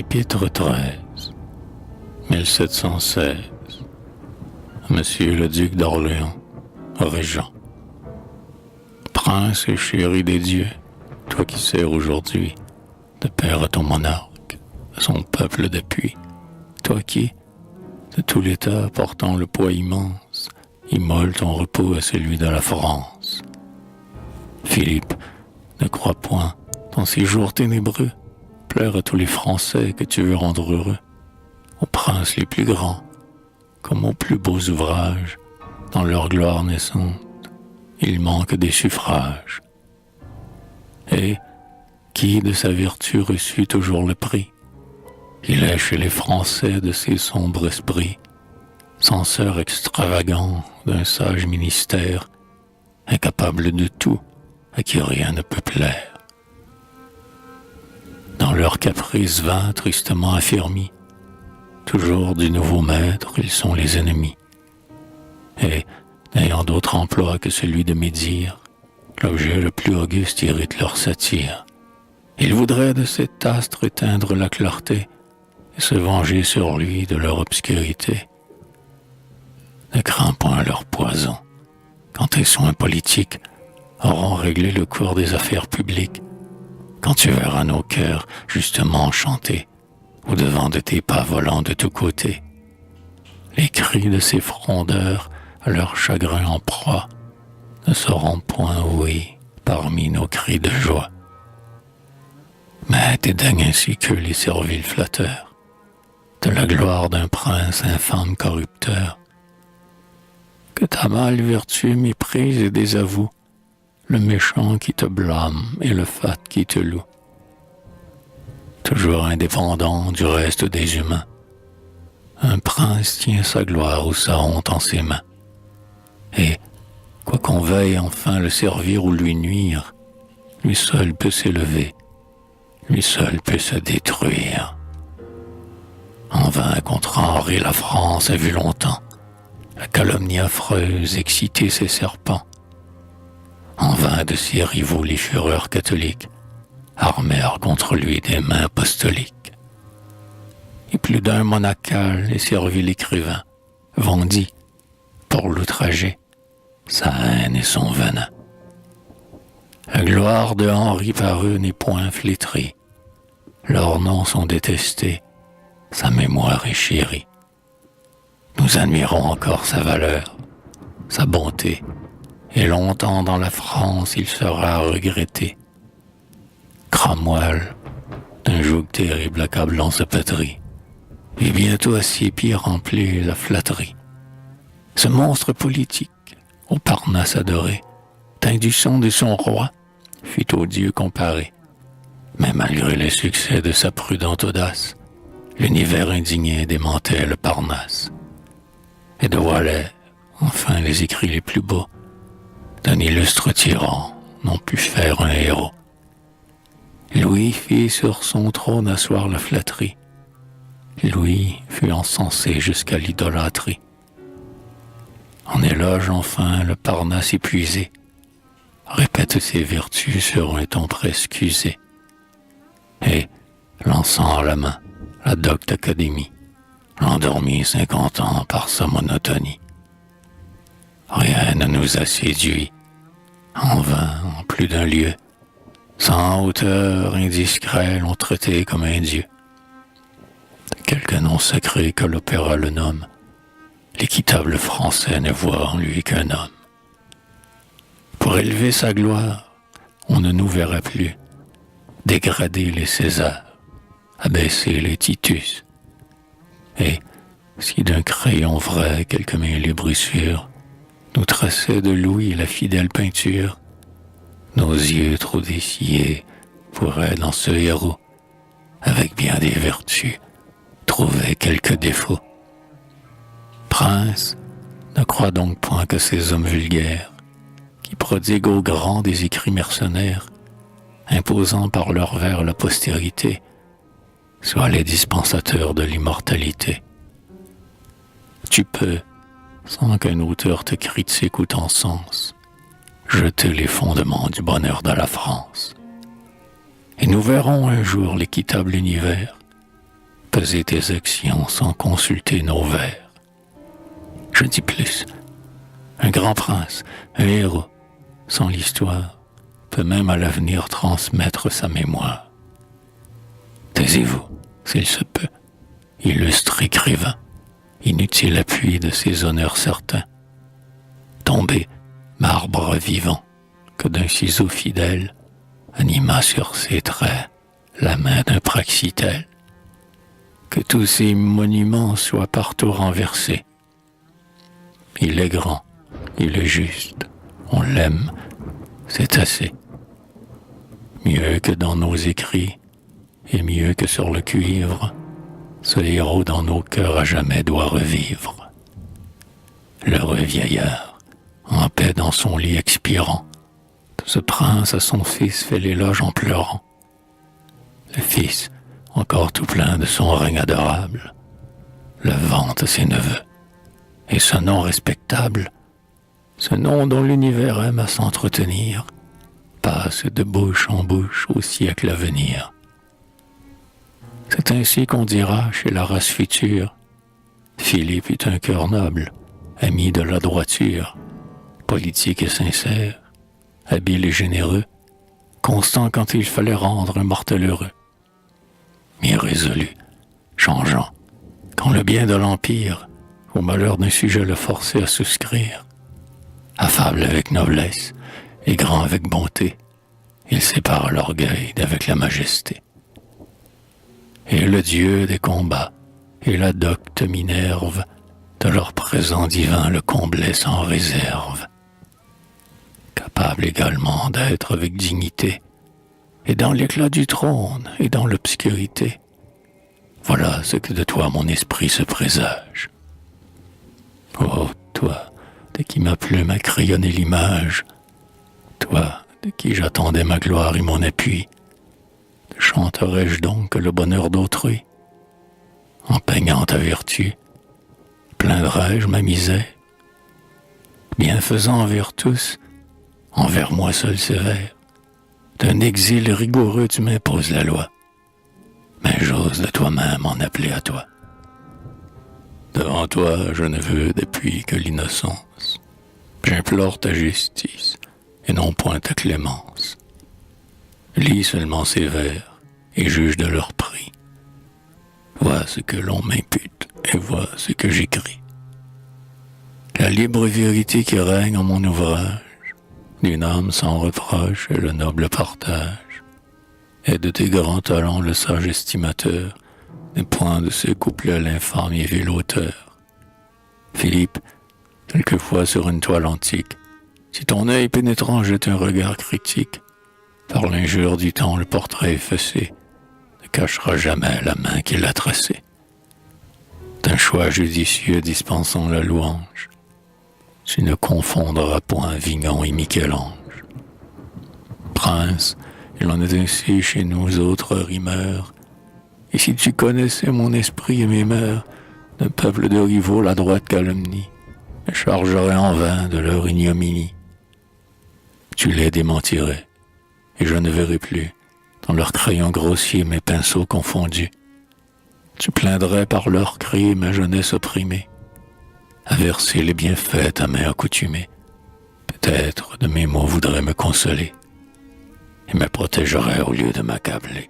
Épître 13, 1716. Monsieur le duc d'Orléans, régent. Prince et chéri des dieux, toi qui sers aujourd'hui de père à ton monarque, à son peuple d'appui, toi qui, de tout l'État portant le poids immense, immole ton repos à celui de la France. Philippe, ne crois point, dans ces jours ténébreux, pleure à tous les Français que tu veux rendre heureux, aux princes les plus grands, comme aux plus beaux ouvrages, dans leur gloire naissante, il manque des suffrages. Et qui de sa vertu reçut toujours le prix? Il est chez les Français de ses sombres esprits, censeur extravagant d'un sage ministère, incapable de tout, à qui rien ne peut plaire. Dans leurs caprices vains tristement affermis, toujours du nouveau maître, ils sont les ennemis. Et, n'ayant d'autre emploi que celui de médire, l'objet le plus auguste irrite leur satire. Ils voudraient de cet astre éteindre la clarté et se venger sur lui de leur obscurité. Ne crains point leur poison, quand tes soins politiques auront réglé le cours des affaires publiques, quand tu verras nos cœurs justement enchantés, au-devant de tes pas volants de tous côtés. Les cris de ces frondeurs, à leur chagrin en proie, ne seront point ouïs parmi nos cris de joie. Mais dédaigne ainsi que les serviles flatteurs, de la gloire d'un prince infâme corrupteur, que ta mâle vertu méprise et désavoue, le méchant qui te blâme et le fat qui te loue. Toujours indépendant du reste des humains, un prince tient sa gloire ou sa honte en ses mains. Et, quoi qu'on veuille enfin le servir ou lui nuire, lui seul peut s'élever, lui seul peut se détruire. En vain contre Henri la France a vu longtemps la calomnie affreuse exciter ses serpents. En vain de ses rivaux les fureurs catholiques armèrent contre lui des mains apostoliques. Et plus d'un monacal et servile écrivain vendit, pour l'outrager, sa haine et son venin. La gloire de Henri par eux n'est point flétrie, leurs noms sont détestés, sa mémoire est chérie. Nous admirons encore sa valeur, sa bonté, et longtemps dans la France il sera regretté. Cromwell, d'un joug terrible accablant sa patrie, et bientôt à ses pieds remplit la flatterie. Ce monstre politique, au Parnasse adoré, teint du sang de son roi, fut aux dieux comparé. Mais malgré les succès de sa prudente audace, l'univers indigné démentait le Parnasse. Et de Waller, enfin les écrits les plus beaux, d'un illustre tyran n'ont pu faire un héros. Louis fit sur son trône asseoir la flatterie. Louis fut encensé jusqu'à l'idolâtrie. En éloge enfin le Parnasse épuisé répète ses vertus sur un ton presque usé. Et, lançant à la main la docte académie, l'endormit 50 ans par sa monotonie. Rien ne nous a séduit, en vain, en plus d'un lieu, sans hauteur indiscret l'ont traité comme un dieu. Quelque nom sacré que l'opéra le nomme, l'équitable français ne voit en lui qu'un homme. Pour élever sa gloire, on ne nous verra plus dégrader les Césars, abaisser les Titus. Et, si d'un crayon vrai quelques mains libres sûres nous traçaient de Louis la fidèle peinture, nos yeux trop dessillés pourraient dans ce héros, avec bien des vertus, trouver quelques défauts. Prince, ne crois donc point que ces hommes vulgaires, qui prodiguent aux grands des écrits mercenaires, imposant par leurs vers la postérité, soient les dispensateurs de l'immortalité. Tu peux, sans qu'un auteur te critique ou t'encense, jeter les fondements du bonheur de la France. Et nous verrons un jour l'équitable univers peser tes actions sans consulter nos vers. Je dis plus, un grand prince, un héros, sans l'histoire, peut même à l'avenir transmettre sa mémoire. Taisez-vous, s'il se peut, illustre écrivain, inutile appui de ses honneurs certains. Tombez, marbre vivant, que d'un ciseau fidèle anima sur ses traits la main d'un Praxitèle. Que tous ces monuments soient partout renversés. Il est grand, il est juste, on l'aime, c'est assez. Mieux que dans nos écrits, et mieux que sur le cuivre, ce héros dans nos cœurs à jamais doit revivre. L'heureux vieillard, en paix dans son lit expirant, de ce prince à son fils fait l'éloge en pleurant. Le fils, encore tout plein de son règne adorable, le vante ses neveux, et ce nom respectable, ce nom dont l'univers aime à s'entretenir, passe de bouche en bouche au siècle à venir. C'est ainsi qu'on dira chez la race future, Philippe eut un cœur noble, ami de la droiture, politique et sincère, habile et généreux, constant quand il fallait rendre un mortel heureux. Mais résolu, changeant, quand le bien de l'Empire, au malheur d'un sujet le forçait à souscrire. Affable avec noblesse et grand avec bonté, il sépare l'orgueil d'avec la majesté. Et le dieu des combats et la docte Minerve, de leur présent divin le comblait sans réserve. Capable également d'être avec dignité, et dans l'éclat du trône et dans l'obscurité. Voilà ce que de toi mon esprit se présage. Oh, toi, de qui ma plume a crayonné l'image, toi, de qui j'attendais ma gloire et mon appui, chanterai-je donc le bonheur d'autrui? En peignant ta vertu, plaindrai-je ma misère? Bienfaisant envers tous, envers moi seul sévère, d'un exil rigoureux tu m'imposes la loi, mais j'ose de toi-même en appeler à toi. Devant toi je ne veux depuis que l'innocence, j'implore ta justice et non point ta clémence. Lis seulement ces vers et juge de leur prix. Vois ce que l'on m'impute et vois ce que j'écris. La libre vérité qui règne en mon ouvrage, d'une âme sans reproche et le noble partage, est de tes grands talents le sage estimateur, n'est point de ces couplets à l'infâme et vil auteur. Philippe, quelquefois sur une toile antique, si ton œil pénétrant jette un regard critique, par l'injure du temps le portrait effacé ne cachera jamais la main qui l'a tracé. D'un choix judicieux dispensant la louange, tu ne confondras point Vignon et Michel-Ange. Prince, il en est ainsi chez nous autres rimeurs, et si tu connaissais mon esprit et mes mœurs, d'un peuple de rivaux la droite calomnie, me chargerait en vain de leur ignominie. Tu les démentirais, et je ne verrai plus, dans leurs crayons grossiers mes pinceaux confondus. Tu plaindrais par leurs cris ma jeunesse opprimée, à verser les bienfaits ta main accoutumée. Peut-être de mes mots voudrais me consoler, et me protégerait au lieu de m'accabler.